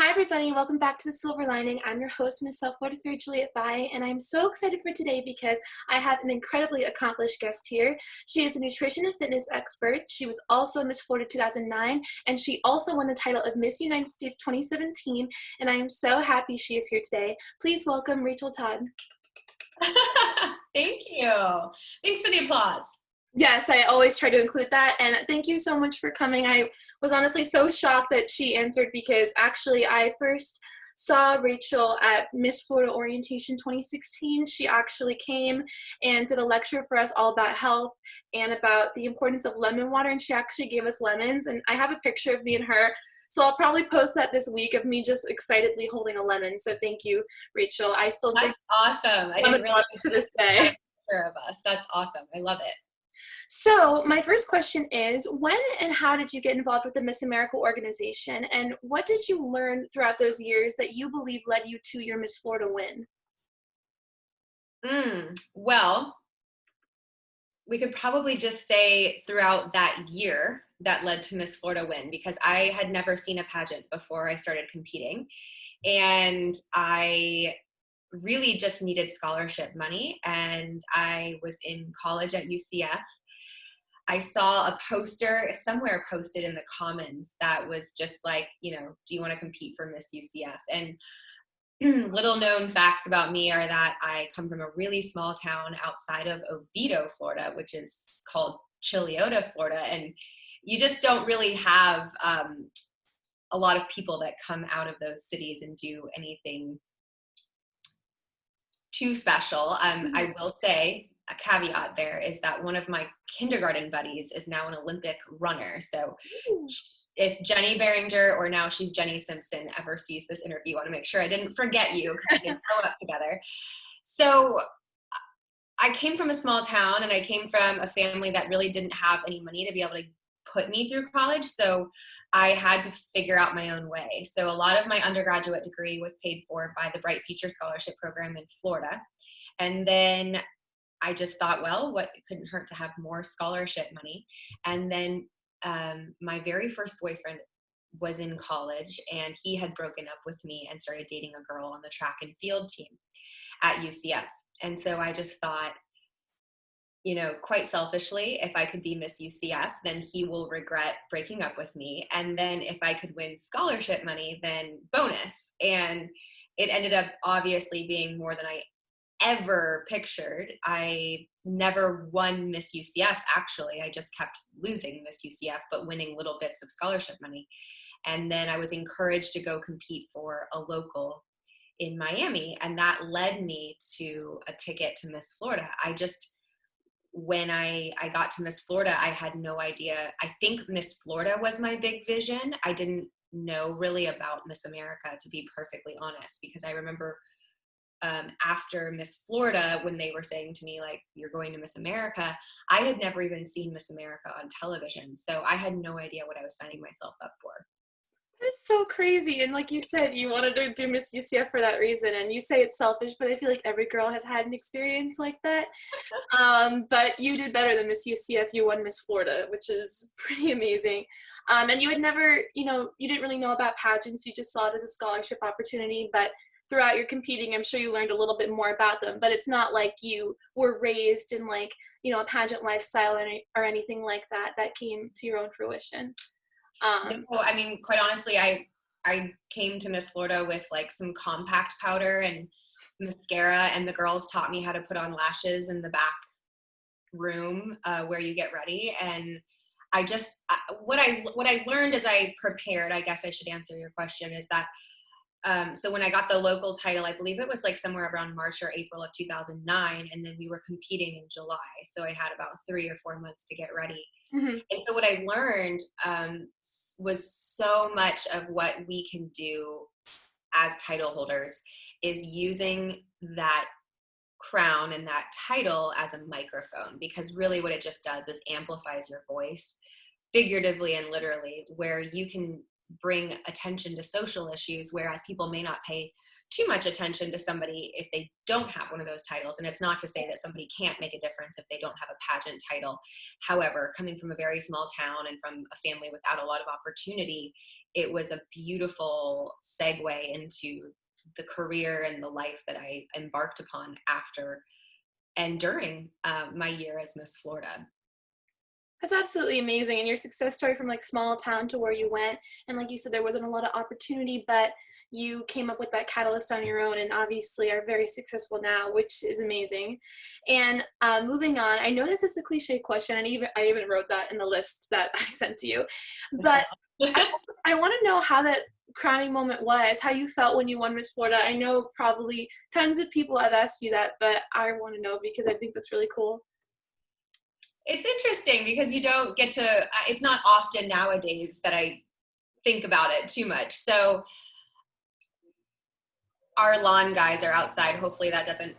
Hi, everybody. Welcome back to The Silver Lining. I'm your host, Miss Self-Fortified Juliette Valle, and I'm so excited for today because I have an incredibly accomplished guest here. She is a nutrition and fitness expert. She was also Miss Florida 2009, and she also won the title of Miss United States 2017, and I am so happy she is here today. Please welcome Rachael Todd. Thank you. Thanks for the applause. Yes, I always try to include that, and thank you so much for coming. I was honestly so shocked that she answered because actually I first saw Rachael at Miss Florida Orientation 2016. She actually came and did a lecture for us all about health and about the importance of lemon water, and she actually gave us lemons, and I have a picture of me and her, so I'll probably post that this week of me just excitedly holding a lemon. So thank you, Rachael. I still drink awesome. I lemon didn't water realize to this day. of us. That's awesome. I love it. So my first question is, when and how did you get involved with the Miss America organization, and what did you learn throughout those years that you believe led you to your Miss Florida win? Well, we could probably just say throughout that year that led to Miss Florida win, because I had never seen a pageant before I started competing, and I really just needed scholarship money, and I was in college at UCF. I saw a poster somewhere posted in the Commons that was just like, do you want to compete for Miss UCF? And little known facts about me are that I come from a really small town outside of Oviedo, Florida, which is called Chiliota, Florida. And you just don't really have a lot of people that come out of those cities and do anything too special. I will say, a caveat there is that one of my kindergarten buddies is now an Olympic runner. So if Jenny Behringer, or now she's Jenny Simpson, ever sees this interview, I want to make sure I didn't forget you, because we did grow up together. So I came from a small town, and I came from a family that really didn't have any money to be able to put me through college. So I had to figure out my own way. So a lot of my undergraduate degree was paid for by the Bright Future Scholarship Program in Florida. And then I just thought, well, it couldn't hurt to have more scholarship money. And then my very first boyfriend was in college, and he had broken up with me and started dating a girl on the track and field team at UCF. And so I just thought, quite selfishly, if I could be Miss UCF, then he will regret breaking up with me. And then if I could win scholarship money, then bonus. And it ended up obviously being more than I ever pictured. I never won Miss UCF, actually. I just kept losing Miss UCF, but winning little bits of scholarship money. And then I was encouraged to go compete for a local in Miami, and that led me to a ticket to Miss Florida. When I got to Miss Florida, I had no idea. I think Miss Florida was my big vision. I didn't know really about Miss America, to be perfectly honest, because I remember after Miss Florida, when they were saying to me, like, you're going to Miss America, I had never even seen Miss America on television. So I had no idea what I was signing myself up for. That's so crazy. And like you said, you wanted to do Miss UCF for that reason. And you say it's selfish, but I feel like every girl has had an experience like that. But you did better than Miss UCF. You won Miss Florida, which is pretty amazing. And you had never, you didn't really know about pageants. You just saw it as a scholarship opportunity. But throughout your competing, I'm sure you learned a little bit more about them. But it's not like you were raised in like, a pageant lifestyle or anything like that came to your own fruition. No, I mean, quite honestly, I came to Miss Florida with like some compact powder and mascara, and the girls taught me how to put on lashes in the back room where you get ready. And I just, what I learned as I prepared, I guess I should answer your question, is that so when I got the local title, I believe it was like somewhere around March or April of 2009, and then we were competing in July. So I had about 3 or 4 months to get ready. Mm-hmm. And so what I learned was so much of what we can do as title holders is using that crown and that title as a microphone, because really what it just does is amplifies your voice, figuratively and literally, where you can bring attention to social issues, whereas people may not pay too much attention to somebody if they don't have one of those titles. And it's not to say that somebody can't make a difference if they don't have a pageant title. However, coming from a very small town and from a family without a lot of opportunity, it was a beautiful segue into the career and the life that I embarked upon after and during my year as Miss Florida. That's absolutely amazing. And your success story from like small town to where you went, and like you said, there wasn't a lot of opportunity, but you came up with that catalyst on your own and obviously are very successful now, which is amazing. And moving on, I know this is a cliche question, and I even wrote that in the list that I sent to you, but I want to know how that crowning moment was, how you felt when you won Miss Florida. I know probably tons of people have asked you that, but I want to know because I think that's really cool. It's interesting because you don't get to, it's not often nowadays that I think about it too much. So our lawn guys are outside. Hopefully that doesn't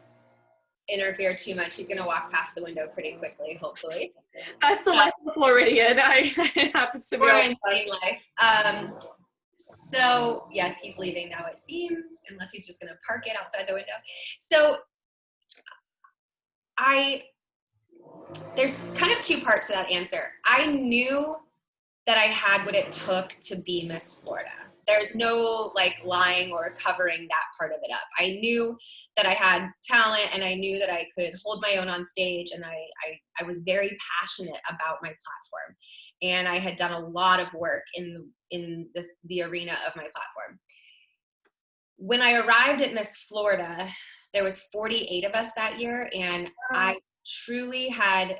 interfere too much. He's going to walk past the window pretty quickly, hopefully. That's the life of a Floridian. It happens to be all in life. So yes, he's leaving now, it seems, unless he's just going to park it outside the window. So there's kind of two parts to that answer. I knew that I had what it took to be Miss Florida. There's no like lying or covering that part of it up. I knew that I had talent, and I knew that I could hold my own on stage, and I was very passionate about my platform, and I had done a lot of work in the arena of my platform. When I arrived at Miss Florida, there was 48 of us that year, and I truly had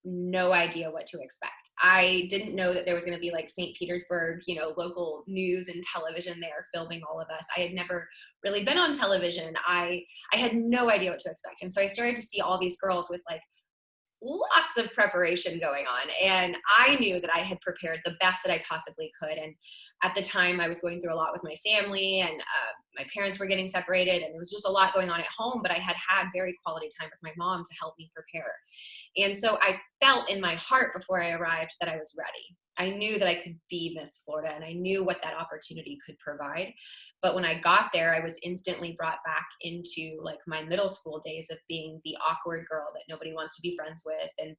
no idea what to expect. I didn't know that there was going to be like St. Petersburg, local news and television there filming all of us. I had never really been on television. I had no idea what to expect. And so I started to see all these girls with like lots of preparation going on. And I knew that I had prepared the best that I possibly could. And at the time I was going through a lot with my family, and my parents were getting separated, and there was just a lot going on at home, but I had very quality time with my mom to help me prepare. And so I felt in my heart before I arrived that I was ready. I knew that I could be Miss Florida, and I knew what that opportunity could provide. But when I got there, I was instantly brought back into like my middle school days of being the awkward girl that nobody wants to be friends with. And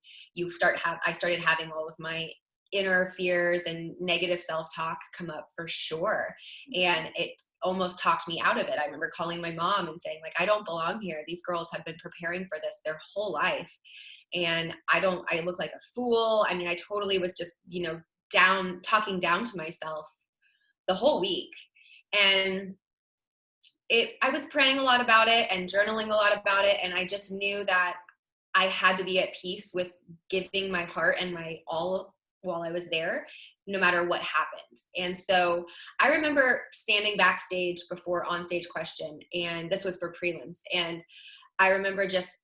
I started having all of my inner fears and negative self-talk come up for sure. And it almost talked me out of it. I remember calling my mom and saying like, I don't belong here. These girls have been preparing for this their whole life, and I look like a fool. I mean, I totally was just, talking down to myself the whole week. And I was praying a lot about it and journaling a lot about it. And I just knew that I had to be at peace with giving my heart and my all while I was there, no matter what happened. And so I remember standing backstage before onstage question, and this was for prelims. And I remember just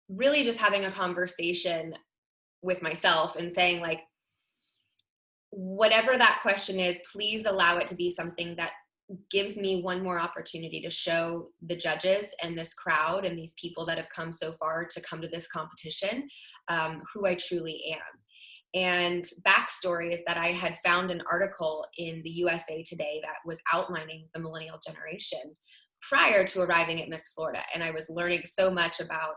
really just having a conversation with myself and saying like, whatever that question is, please allow it to be something that gives me one more opportunity to show the judges and this crowd and these people that have come so far to come to this competition, who I truly am. And backstory is that I had found an article in the USA Today that was outlining the millennial generation prior to arriving at Miss Florida. And I was learning so much about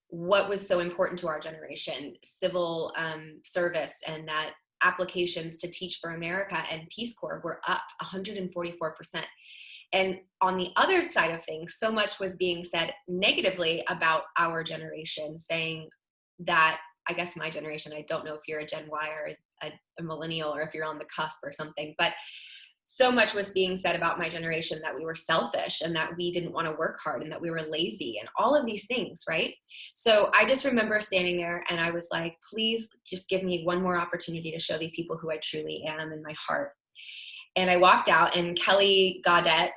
what was so important to our generation, civil service, and that applications to Teach for America and Peace Corps were up 144%. And on the other side of things, so much was being said negatively about our generation, saying that, I guess my generation, I don't know if you're a Gen Y or a millennial or if you're on the cusp or something, but so much was being said about my generation that we were selfish and that we didn't want to work hard and that we were lazy and all of these things, right? So I just remember standing there and I was like, please just give me one more opportunity to show these people who I truly am in my heart. And I walked out, and Kelly Gaudette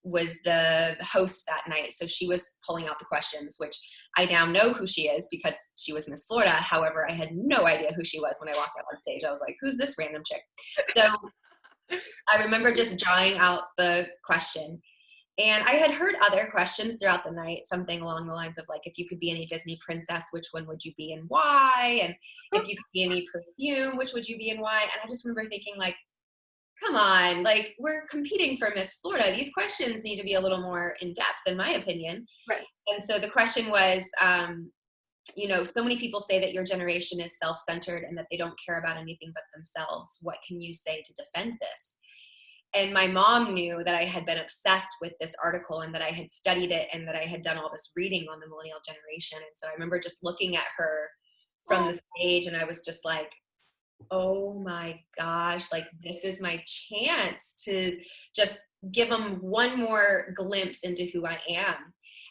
was the host that night. So she was pulling out the questions, which I now know who she is because she was Miss Florida. However, I had no idea who she was when I walked out on stage. I was like, who's this random chick? So I remember just drawing out the question, And I had heard other questions throughout the night, something along the lines of like, if you could be any Disney princess, which one would you be and why? And if you could be any perfume, which would you be and why? And I just remember thinking like, come on, like we're competing for Miss Florida. These questions need to be a little more in depth, in my opinion. Right. And so the question was, you know, so many people say that your generation is self-centered and that they don't care about anything but themselves. What can you say to defend this? And my mom knew that I had been obsessed with this article and that I had studied it and that I had done all this reading on the millennial generation. And so I remember just looking at her from the stage and I was just like, oh my gosh, like this is my chance to just give them one more glimpse into who I am.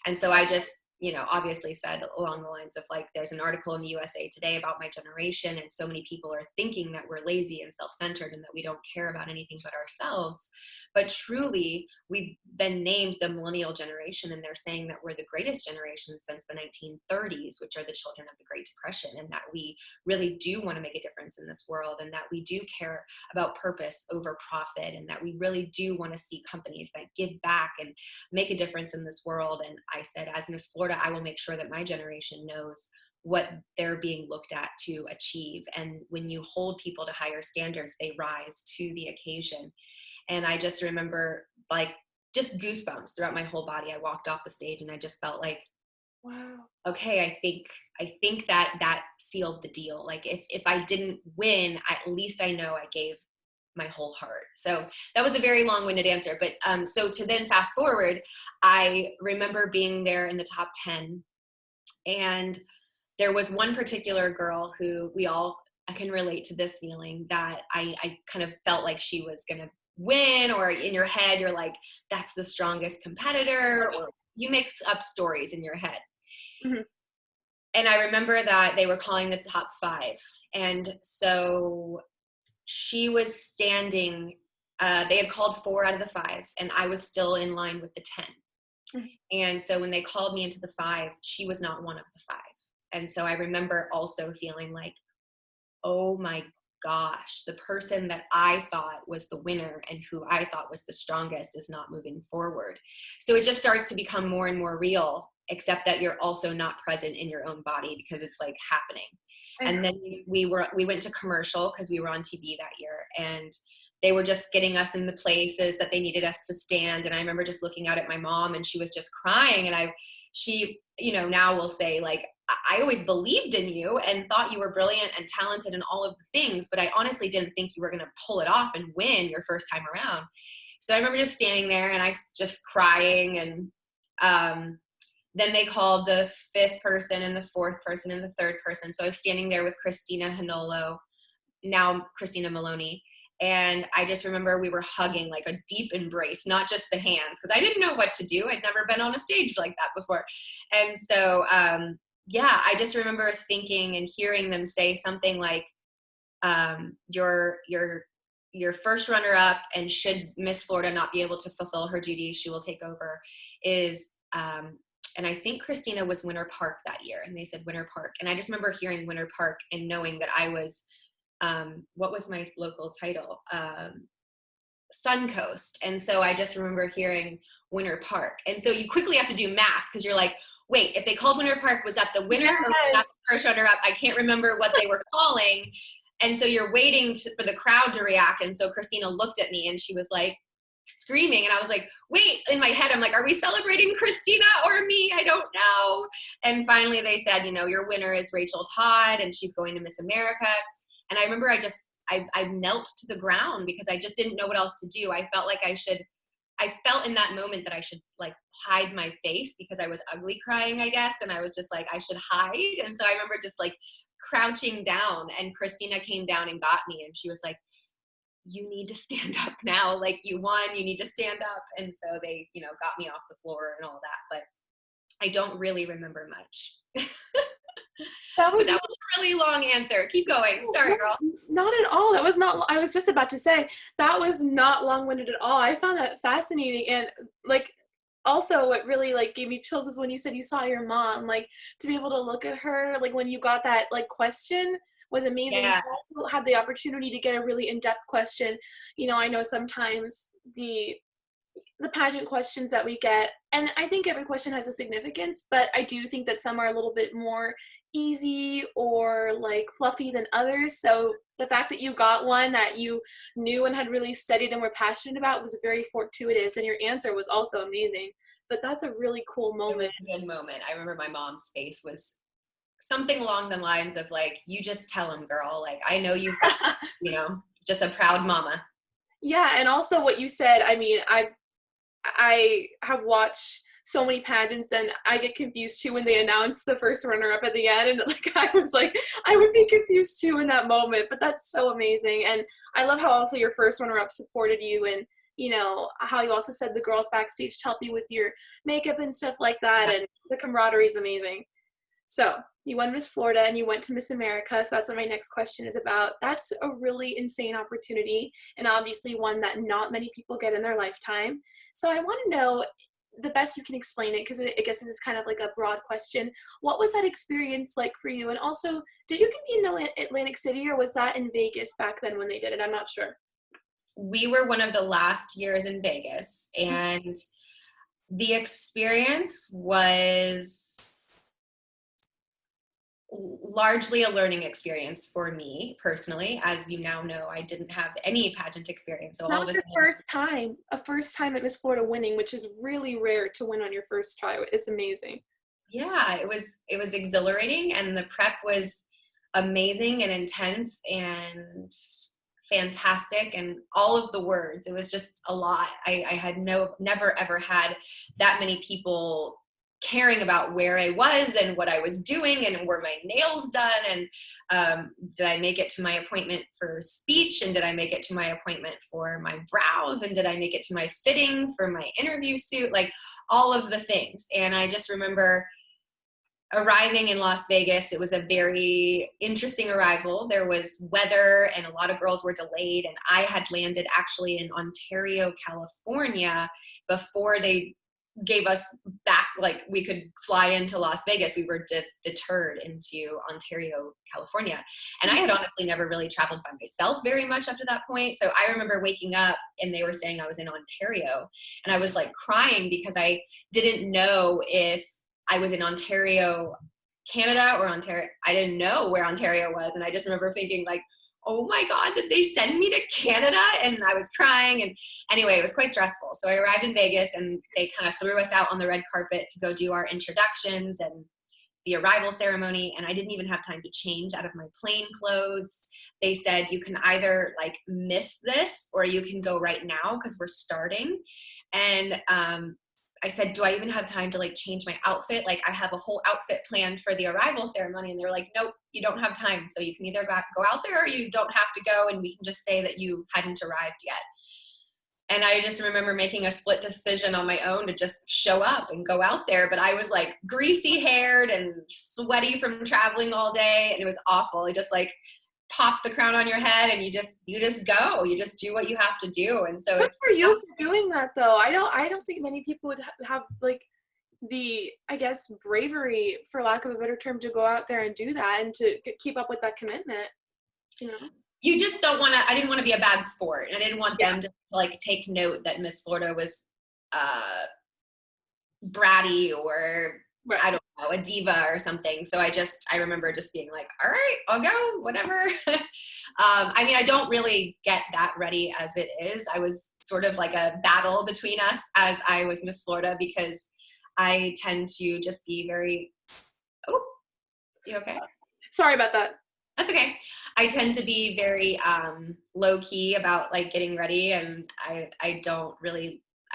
And so I just, you know, obviously said along the lines of like, there's an article in the USA Today about my generation, and so many people are thinking that we're lazy and self-centered and that we don't care about anything but ourselves. But truly, we've been named the millennial generation, and they're saying that we're the greatest generation since the 1930s, which are the children of the Great Depression, and that we really do want to make a difference in this world, and that we do care about purpose over profit, and that we really do want to see companies that give back and make a difference in this world. And I said, as Miss Florida, I will make sure that my generation knows what they're being looked at to achieve. And when you hold people to higher standards, they rise to the occasion. And I just remember like just goosebumps throughout my whole body. I walked off the stage and I just felt like, wow, okay, I think that sealed the deal. Like if I didn't win, at least I know I gave my whole heart. So that was a very long-winded answer. But so to then fast forward, I remember being there in the top 10. And there was one particular girl who I can relate to this feeling that I kind of felt like she was going to win, or in your head, you're like, that's the strongest competitor, or you make up stories in your head. Mm-hmm. And I remember that they were calling the top 5. And so she was standing, they had called 4 out of the 5, and I was still in line with the 10. Mm-hmm. And so when they called me into the 5, she was not one of the 5. And so I remember also feeling like, oh my gosh, the person that I thought was the winner and who I thought was the strongest is not moving forward. So it just starts to become more and more real, except that you're also not present in your own body because it's like happening. And then we went to commercial because we were on TV that year, and they were just getting us in the places that they needed us to stand. And I remember just looking out at my mom, and she was just crying. And she, you know, now will say like, I always believed in you and thought you were brilliant and talented and all of the things, but I honestly didn't think you were going to pull it off and win your first time around. So I remember just standing there and I just crying. And then they called the 5th person and the 4th person and the 3rd person. So I was standing there with Christina Hanolo, now Christina Maloney. And I just remember we were hugging, like a deep embrace, not just the hands, because I didn't know what to do. I'd never been on a stage like that before. And so, yeah, I just remember thinking and hearing them say something like, your first runner-up, and should Miss Florida not be able to fulfill her duties, she will take over, is, and I think Christina was Winter Park that year, and they said Winter Park. And I just remember hearing Winter Park and knowing that I was, what was my local title? Suncoast. And so I just remember hearing Winter Park. And so you quickly have to do math because you're like, wait, if they called Winter Park, was that the winner or was that the first runner up? I can't remember what they were calling. And so you're waiting for the crowd to react. And so Christina looked at me and she was like screaming. And I was like, wait, in my head, I'm like, are we celebrating Christina or me? I don't know. And finally they said, you know, your winner is Rachael Todd and she's going to Miss America. And I remember I knelt to the ground because I just didn't know what else to do. I felt like I felt in that moment that I should like hide my face because I was ugly crying, I guess. And I was just like, I should hide. And so I remember just like crouching down, and Christina came down and got me. And she was like, you need to stand up now. Like you won, you need to stand up. And so they, you know, got me off the floor and all that, but I don't really remember much. That was a really long answer. Keep going. Sorry, girl. Not at all. That was not, I was just about to say, that was not long-winded at all. I found that fascinating. And like, also what really like gave me chills is when you said you saw your mom, like to be able to look at her, like when you got that like question was amazing. Yeah. You also had the opportunity to get a really in-depth question. You know, I know sometimes the the pageant questions that we get, and I think every question has a significance, but I do think that some are a little bit more easy or like fluffy than others. So the fact that you got one that you knew and had really studied and were passionate about was very fortuitous, and your answer was also amazing. But that's a really cool It was moment. a good moment. I remember my mom's face was something along the lines of like, you just tell him, girl, like, I know you've got, just a proud mama. Yeah, and also what you said, I mean, I have watched so many pageants, and I get confused too when they announce the first runner-up at the end, and like I was like, I would be confused too in that moment, but that's so amazing. And I love how also your first runner-up supported you, and how you also said the girls backstage to help you with your makeup and stuff like that, Yeah. and the camaraderie is amazing. So you won Miss Florida and you went to Miss America. So that's what my next question is about. That's a really insane opportunity, and obviously one that not many people get in their lifetime. So I want to know the best you can explain it, because I guess this is kind of like a broad question. What was that experience like for you? And also, did you compete in Atlantic City, or was that in Vegas back then when they did it? I'm not sure. We were one of the last years in Vegas, and the experience was largely a learning experience for me personally. As you now know, I didn't have any pageant experience. So That all of was a your sudden, a first time at Miss Florida winning, which is really rare to win on your first try. It's amazing. yeah, it was exhilarating, and the prep was amazing and intense and fantastic, and all of the words. It was just a lot. I had never ever had that many people caring about where I was and what I was doing and were my nails done, and did I make it to my appointment for speech, and did I make it to my appointment for my brows, and did I make it to my fitting for my interview suit, like all of the things. And I just remember arriving in Las Vegas. It was a very interesting arrival. There was weather and a lot of girls were delayed, and I had landed actually in Ontario, California before they gave us back, like we could fly into Las Vegas. We were deterred into Ontario, California. And I had honestly never really traveled by myself very much up to that point. So I remember waking up and they were saying I was in Ontario, and I was like crying because I didn't know if I was in Ontario, Canada, or Ontario. I didn't know where Ontario was. And I just remember thinking like, oh my God, did they send me to Canada? And I was crying. And anyway, it was quite stressful. So I arrived in Vegas, and they kind of threw us out on the red carpet to go do our introductions and the arrival ceremony. And I didn't even have time to change out of my plain clothes. They said, you can either like miss this or you can go right now because we're starting. And I said, do I even have time to like change my outfit? Like I have a whole outfit planned for the arrival ceremony. And they're like, nope, you don't have time. So you can either go out there or you don't have to go. And we can just say that you hadn't arrived yet. And I just remember making a split decision on my own to just show up and go out there. But I was like greasy haired and sweaty from traveling all day. And it was awful. It just like pop the crown on your head and you just go, you just do what you have to do. And so Good it's for you for doing that, though. I don't think many people would have like the, I guess, bravery, for lack of a better term, to go out there and do that and to keep up with that commitment. You know? You just don't want to, I didn't want to be a bad sport. And I didn't want Yeah. them to like take note that Miss Florida was bratty or Right. I don't know, a diva or something. So I remember just being like, all right, I'll go, whatever. I mean, I don't really get that ready as it is. I was sort of like a battle between us as I was Miss Florida, because I tend to just be very, oh, you okay? Sorry about that. That's okay. I tend to be very low key about like getting ready, and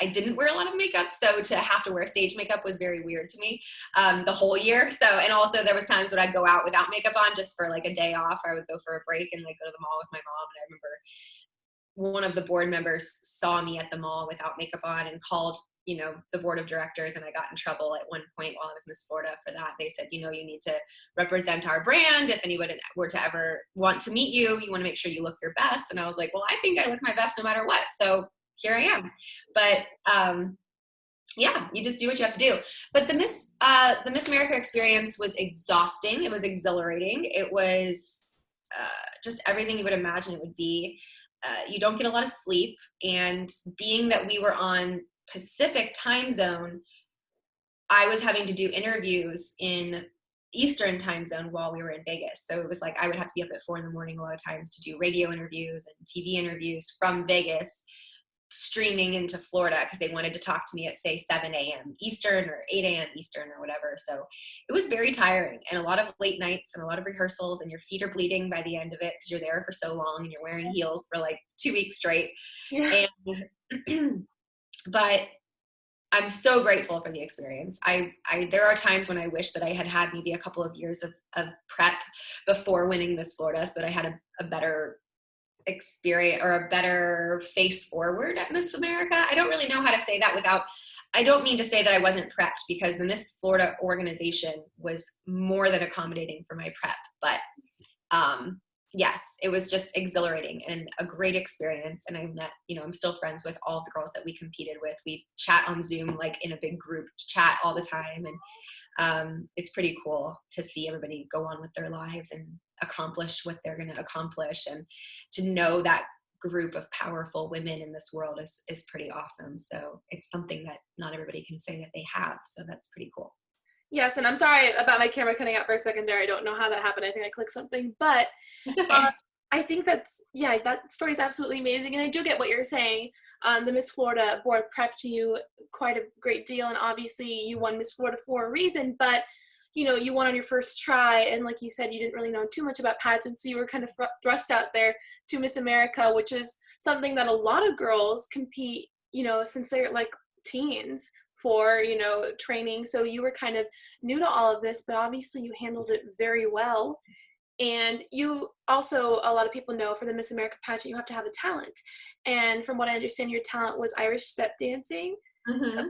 I didn't wear a lot of makeup, so to have to wear stage makeup was very weird to me the whole year. So, and also there was times when I'd go out without makeup on just for like a day off, or I would go for a break and like go to the mall with my mom. And I remember one of the board members saw me at the mall without makeup on and called, the board of directors, and I got in trouble at one point while I was Miss Florida for that. They said, you need to represent our brand. If anyone were to ever want to meet you, you want to make sure you look your best. And I was like, well, I think I look my best no matter what. So here I am. But yeah, you just do what you have to do. But the Miss America experience was exhausting. It was exhilarating. It was just everything you would imagine it would be. you don't get a lot of sleep. And being that we were on Pacific time zone, I was having to do interviews in Eastern time zone while we were in Vegas. So it was like I would have to be up at 4 a.m. a lot of times to do radio interviews and TV interviews from Vegas, streaming into Florida because they wanted to talk to me at, say, 7 a.m. Eastern or 8 a.m. Eastern or whatever. So it was very tiring, and a lot of late nights and a lot of rehearsals, and your feet are bleeding by the end of it because you're there for so long and you're wearing heels for like 2 weeks straight. Yeah. And but I'm so grateful for the experience. There are times when I wish that I had maybe a couple of years of prep before winning Miss Florida so that I had a better experience or a better face forward at Miss America. I don't really know how to say that I don't mean to say that I wasn't prepped, because the Miss Florida organization was more than accommodating for my prep. But yes, it was just exhilarating and a great experience. And I met, I'm still friends with all of the girls that we competed with. We chat on Zoom, like in a big group chat all the time. And it's pretty cool to see everybody go on with their lives and accomplish what they're going to accomplish. And to know that group of powerful women in this world is pretty awesome. So it's something that not everybody can say that they have. So that's pretty cool. Yes, and I'm sorry about my camera cutting out for a second there. I don't know how that happened. I think I clicked something, but I think that story is absolutely amazing, and I do get what you're saying. The Miss Florida board prepped you quite a great deal, and obviously you won Miss Florida for a reason, but you won on your first try, and like you said, you didn't really know too much about pageants, so you were kind of thrust out there to Miss America, which is something that a lot of girls compete, since they're like teens for, training. So you were kind of new to all of this, but obviously you handled it very well. And you also, a lot of people know, for the Miss America pageant, you have to have a talent. And from what I understand, your talent was Irish step dancing. Mm-hmm.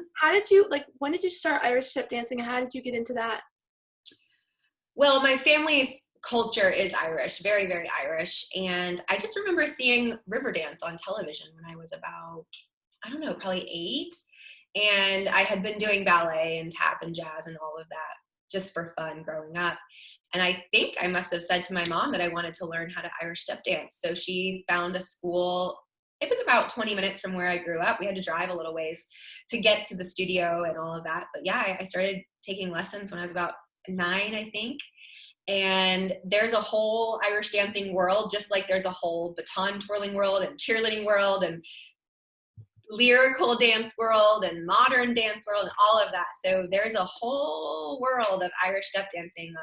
When did you start Irish step dancing? How did you get into that? Well, my family's culture is Irish, very, very Irish. And I just remember seeing Riverdance on television when I was about, I don't know, probably 8. And I had been doing ballet and tap and jazz and all of that just for fun growing up. And I think I must have said to my mom that I wanted to learn how to Irish step dance. So she found a school. It was about 20 minutes from where I grew up. We had to drive a little ways to get to the studio and all of that. But yeah, I started taking lessons when I was about 9, I think. And there's a whole Irish dancing world, just like there's a whole baton twirling world and cheerleading world and lyrical dance world and modern dance world and all of that. So there's a whole world of Irish step dancing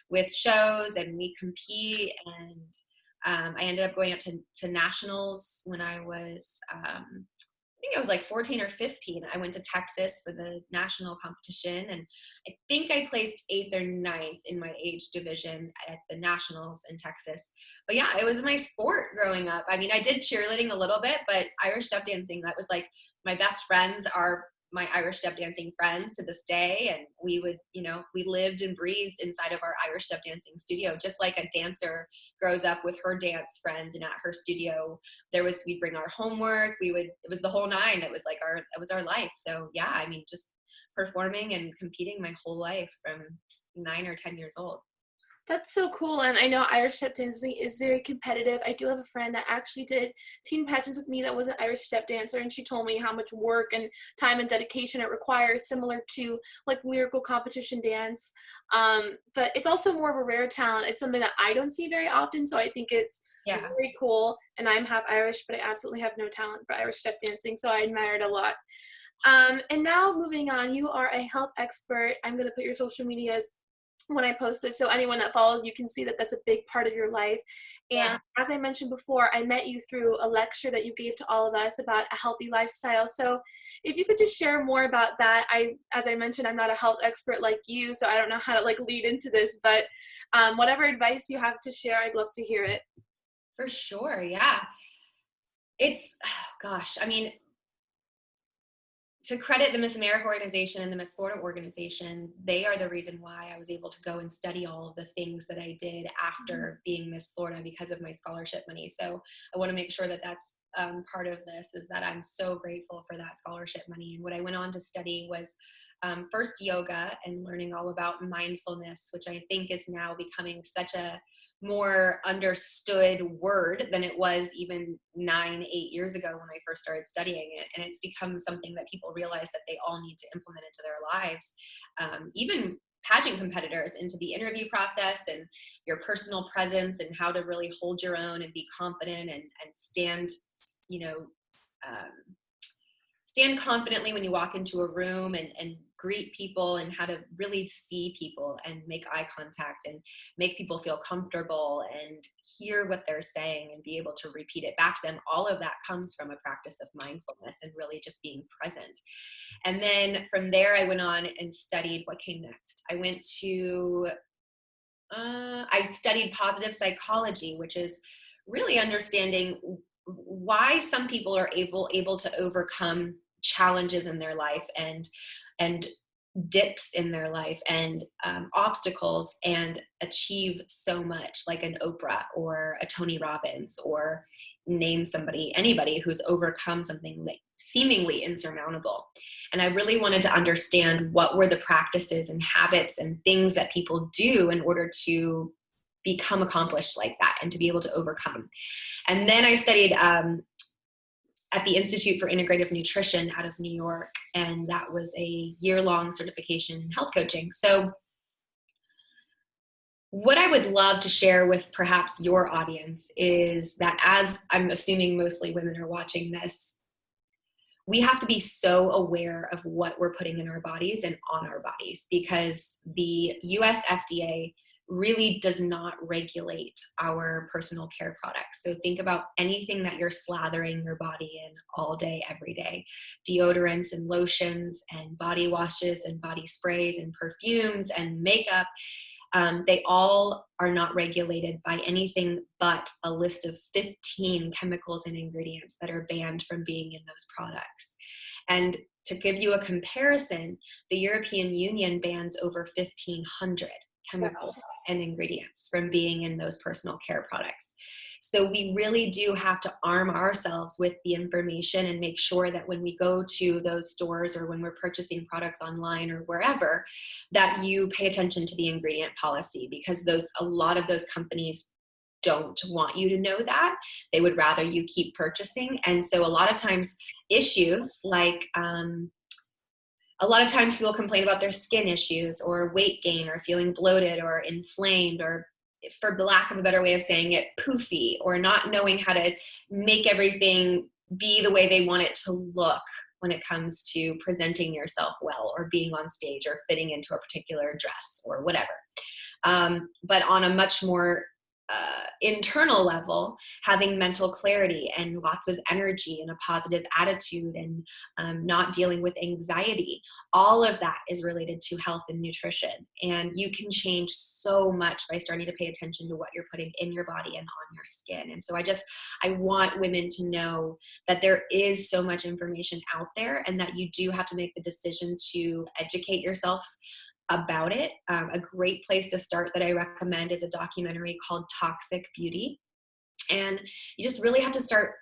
with shows, and we compete. And I ended up going up to nationals when I was, I think I was like 14 or 15. I went to Texas for the national competition, and I think I placed 8th or 9th in my age division at the nationals in Texas. But yeah, it was my sport growing up. I mean, I did cheerleading a little bit, but Irish step dancing, that was like, my best friends are my Irish step dancing friends to this day. And we would, we lived and breathed inside of our Irish step dancing studio, just like a dancer grows up with her dance friends. And at her studio, we'd bring our homework. It was the whole 9. It was our life. So yeah, I mean, just performing and competing my whole life from 9 or 10 years old. That's so cool. And I know Irish step dancing is very competitive. I do have a friend that actually did teen pageants with me that was an Irish step dancer, and she told me how much work and time and dedication it requires, similar to like lyrical competition dance. But it's also more of a rare talent. It's something that I don't see very often, so I think it's very cool. And I'm half Irish, but I absolutely have no talent for Irish step dancing, so I admire it a lot. And now moving on, you are a health expert. I'm going to put your social medias when I post this, so anyone that follows you can see that that's a big part of your life. And as I mentioned before, I met you through a lecture that you gave to all of us about a healthy lifestyle. So if you could just share more about that. As I mentioned, I'm not a health expert like you, so I don't know how to lead into this, but whatever advice you have to share, I'd love to hear it. For sure. Yeah. It's, I mean, to credit the Miss America organization and the Miss Florida organization, they are the reason why I was able to go and study all of the things that I did after being Miss Florida because of my scholarship money. So I want to make sure that that's part of this, is that I'm so grateful for that scholarship money. And what I went on to study was first yoga and learning all about mindfulness, which I think is now becoming such a more understood word than it was even 9, 8 years ago when I first started studying it. And it's become something that people realize that they all need to implement into their lives. Even pageant competitors, into the interview process and your personal presence and how to really hold your own and be confident and stand, you know, stand confidently when you walk into a room and greet people, and how to really see people and make eye contact and make people feel comfortable and hear what they're saying and be able to repeat it back to them. All of that comes from a practice of mindfulness and really just being present. And then from there, I went on and studied what came next. I went to, I studied positive psychology, which is really understanding why some people are able to overcome challenges in their life and dips in their life and obstacles and achieve so much, like an Oprah or a Tony Robbins, or name anybody who's overcome something like seemingly insurmountable. And I really wanted to understand what were the practices and habits and things that people do in order to become accomplished like that and to be able to overcome. And then I studied at the Institute for Integrative Nutrition out of New York, and that was a year-long certification in health coaching. So what I would love to share with perhaps your audience is that, as I'm assuming mostly women are watching this, we have to be so aware of what we're putting in our bodies and on our bodies, because the US FDA really does not regulate our personal care products. So think about anything that you're slathering your body in all day, every day. Deodorants and lotions and body washes and body sprays and perfumes and makeup. They all are not regulated by anything but a list of 15 chemicals and ingredients that are banned from being in those products. And to give you a comparison, the European Union bans over 1,500 chemicals and ingredients from being in those personal care products. So we really do have to arm ourselves with the information and make sure that when we go to those stores or when we're purchasing products online or wherever, that you pay attention to the ingredient policy, because a lot of those companies don't want you to know that. They would rather you keep purchasing. And so a lot of times issues like, a lot of times people complain about their skin issues or weight gain or feeling bloated or inflamed, or, for lack of a better way of saying it, poofy, or not knowing how to make everything be the way they want it to look when it comes to presenting yourself well or being on stage or fitting into a particular dress or whatever. But on a much more internal level, having mental clarity and lots of energy and a positive attitude and not dealing with anxiety, all of that is related to health and nutrition. And you can change so much by starting to pay attention to what you're putting in your body and on your skin. And so I want women to know that there is so much information out there, and that you do have to make the decision to educate yourself about it. A great place to start that I recommend is a documentary called Toxic Beauty. And you just really have to start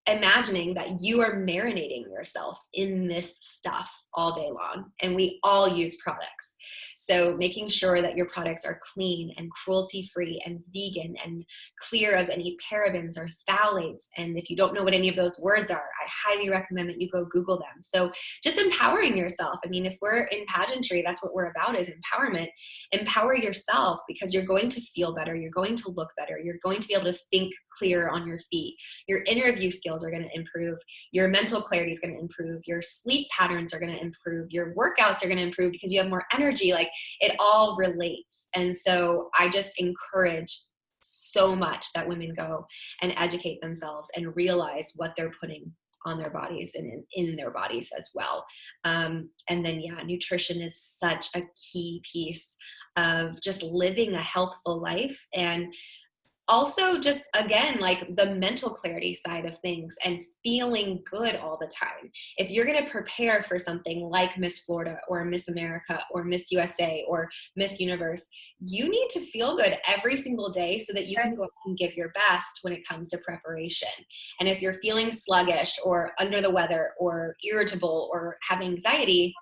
imagining that you are marinating yourself in this stuff all day long. And we all use products. So making sure that your products are clean and cruelty-free and vegan and clear of any parabens or phthalates. And if you don't know what any of those words are, I highly recommend that you go Google them. So just empowering yourself. I mean, if we're in pageantry, that's what we're about, is empowerment. Empower yourself, because you're going to feel better. You're going to look better. You're going to be able to think clear on your feet. Your interview skills are going to improve. Your mental clarity is going to improve. Your sleep patterns are going to improve. Your workouts are going to improve because you have more energy. Like, it all relates. And so I just encourage so much that women go and educate themselves and realize what they're putting on their bodies and in their bodies as well. And then, nutrition is such a key piece of just living a healthful life. And also just, again, like the mental clarity side of things and feeling good all the time. If you're going to prepare for something like Miss Florida or Miss America or Miss USA or Miss Universe, you need to feel good every single day so that you can go out and give your best when it comes to preparation. And if you're feeling sluggish or under the weather or irritable or have anxiety,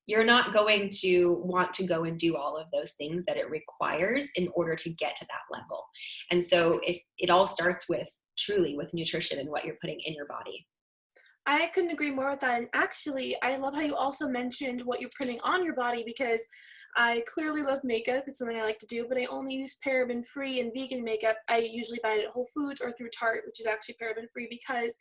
you're not going to want to go and do all of those things that it requires in order to get to that level. And so if it all starts with truly with nutrition and what you're putting in your body. I couldn't agree more with that. And actually, I love how you also mentioned what you're putting on your body, because I clearly love makeup. It's something I like to do, but I only use paraben-free and vegan makeup. I usually buy it at Whole Foods or through Tarte, which is actually paraben-free, because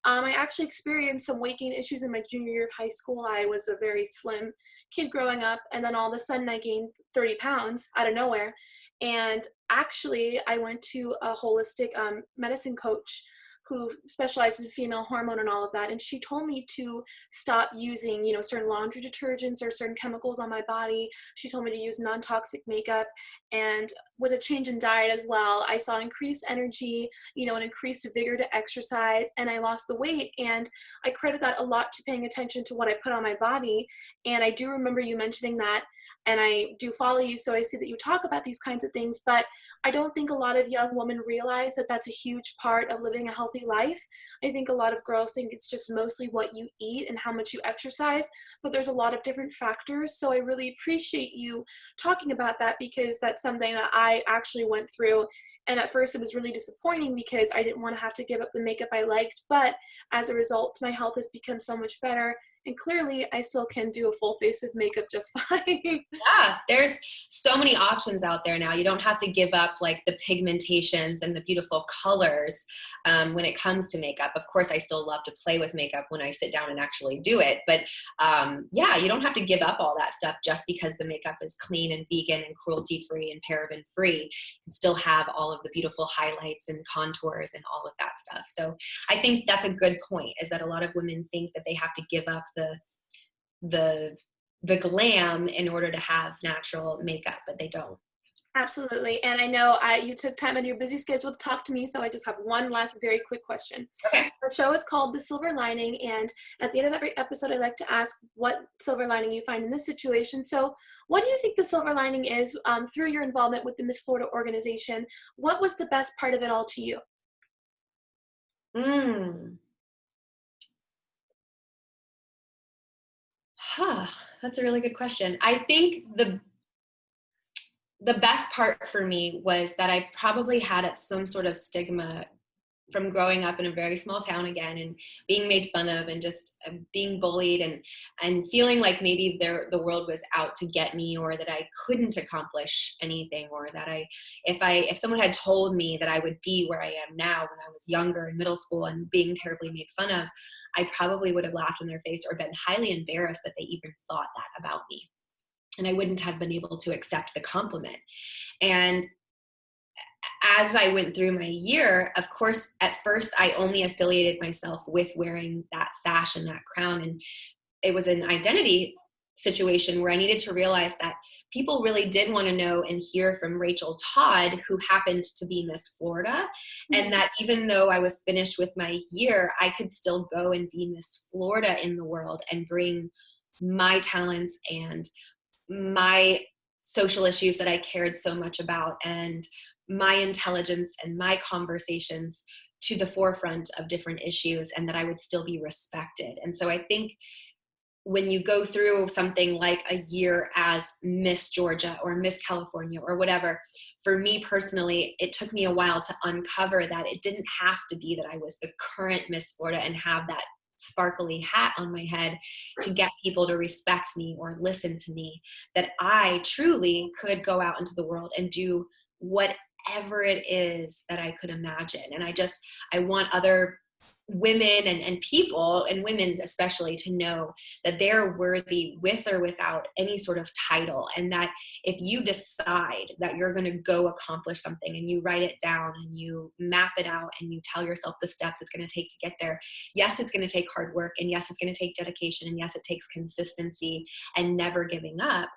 I actually experienced some weight gain issues in my junior year of high school. I was a very slim kid growing up, and then all of a sudden I gained 30 pounds out of nowhere. And actually, I went to a holistic medicine coach who specializes in female hormone and all of that. And she told me to stop using, certain laundry detergents or certain chemicals on my body. She told me to use non-toxic makeup. And with a change in diet as well, I saw increased energy, an increased vigor to exercise, and I lost the weight. And I credit that a lot to paying attention to what I put on my body. And I do remember you mentioning that, and I do follow you, so I see that you talk about these kinds of things, but I don't think a lot of young women realize that that's a huge part of living a healthy life. I think a lot of girls think it's just mostly what you eat and how much you exercise, but there's a lot of different factors. So I really appreciate you talking about that, because that's something that I actually went through. And at first it was really disappointing because I didn't want to have to give up the makeup I liked, but as a result, my health has become so much better. And clearly I still can do a full face of makeup just fine. Yeah, there's so many options out there now. You don't have to give up like the pigmentations and the beautiful colors when it comes to makeup. Of course, I still love to play with makeup when I sit down and actually do it. But yeah, you don't have to give up all that stuff just because the makeup is clean and vegan and cruelty-free and paraben-free. You can still have all of the beautiful highlights and contours and all of that stuff. So I think that's a good point, is that a lot of women think that they have to give up the glam in order to have natural makeup, but they don't. Absolutely. And I know you took time out of your busy schedule to talk to me, so I just have one last very quick question. Okay. The show is called The Silver Lining, and at the end of every episode, I like to ask what silver lining you find in this situation. So what do you think the silver lining is through your involvement with the Miss Florida organization? What was the best part of it all to you? That's a really good question. I think the best part for me was that I probably had some sort of stigma from growing up in a very small town again, and being made fun of, and just being bullied, and feeling like maybe the world was out to get me, or that I couldn't accomplish anything, or that if someone had told me that I would be where I am now when I was younger in middle school and being terribly made fun of, I probably would have laughed in their face or been highly embarrassed that they even thought that about me. And I wouldn't have been able to accept the compliment. And as I went through my year, of course, at first I only affiliated myself with wearing that sash and that crown. And it was an identity situation where I needed to realize that people really did want to know and hear from Rachael Todd, who happened to be Miss Florida. And that even though I was finished with my year, I could still go and be Miss Florida in the world and bring my talents and my social issues that I cared so much about, and my intelligence and my conversations to the forefront of different issues, and that I would still be respected. And so I think when you go through something like a year as Miss Georgia or Miss California or whatever, for me personally, it took me a while to uncover that it didn't have to be that I was the current Miss Florida and have that sparkly hat on my head to get people to respect me or listen to me, that I truly could go out into the world and do whatever it is that I could imagine. And I want other women and people, and women especially, to know that they're worthy with or without any sort of title. And that if you decide that you're going to go accomplish something, and you write it down and you map it out and you tell yourself the steps it's going to take to get there, yes, it's going to take hard work, and yes, it's going to take dedication, and yes, it takes consistency and never giving up.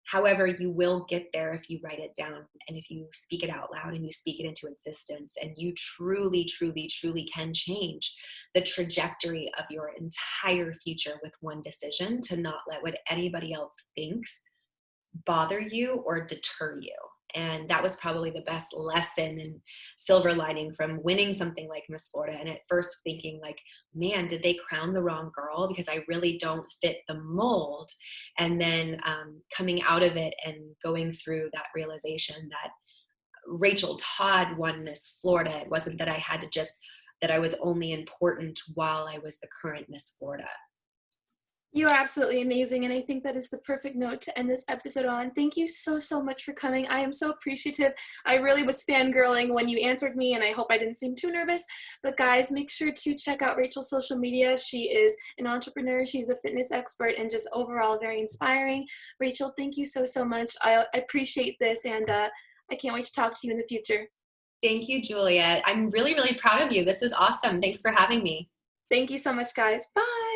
However, you will get there if you write it down, and if you speak it out loud and you speak it into existence, and you truly, truly, truly can change the trajectory of your entire future with one decision, to not let what anybody else thinks bother you or deter you. And that was probably the best lesson and silver lining from winning something like Miss Florida. And at first thinking like, man, did they crown the wrong girl? Because I really don't fit the mold. And then coming out of it and going through that realization that Rachael Todd won Miss Florida. It wasn't that I had to that I was only important while I was the current Miss Florida. You are absolutely amazing, and I think that is the perfect note to end this episode on. Thank you so, so much for coming. I am so appreciative. I really was fangirling when you answered me, and I hope I didn't seem too nervous. But guys, make sure to check out Rachael's social media. She is an entrepreneur. She's a fitness expert and just overall very inspiring. Rachael, thank you so, so much. I appreciate this, and I can't wait to talk to you in the future. Thank you, Juliette. I'm really, really proud of you. This is awesome. Thanks for having me. Thank you so much, guys. Bye.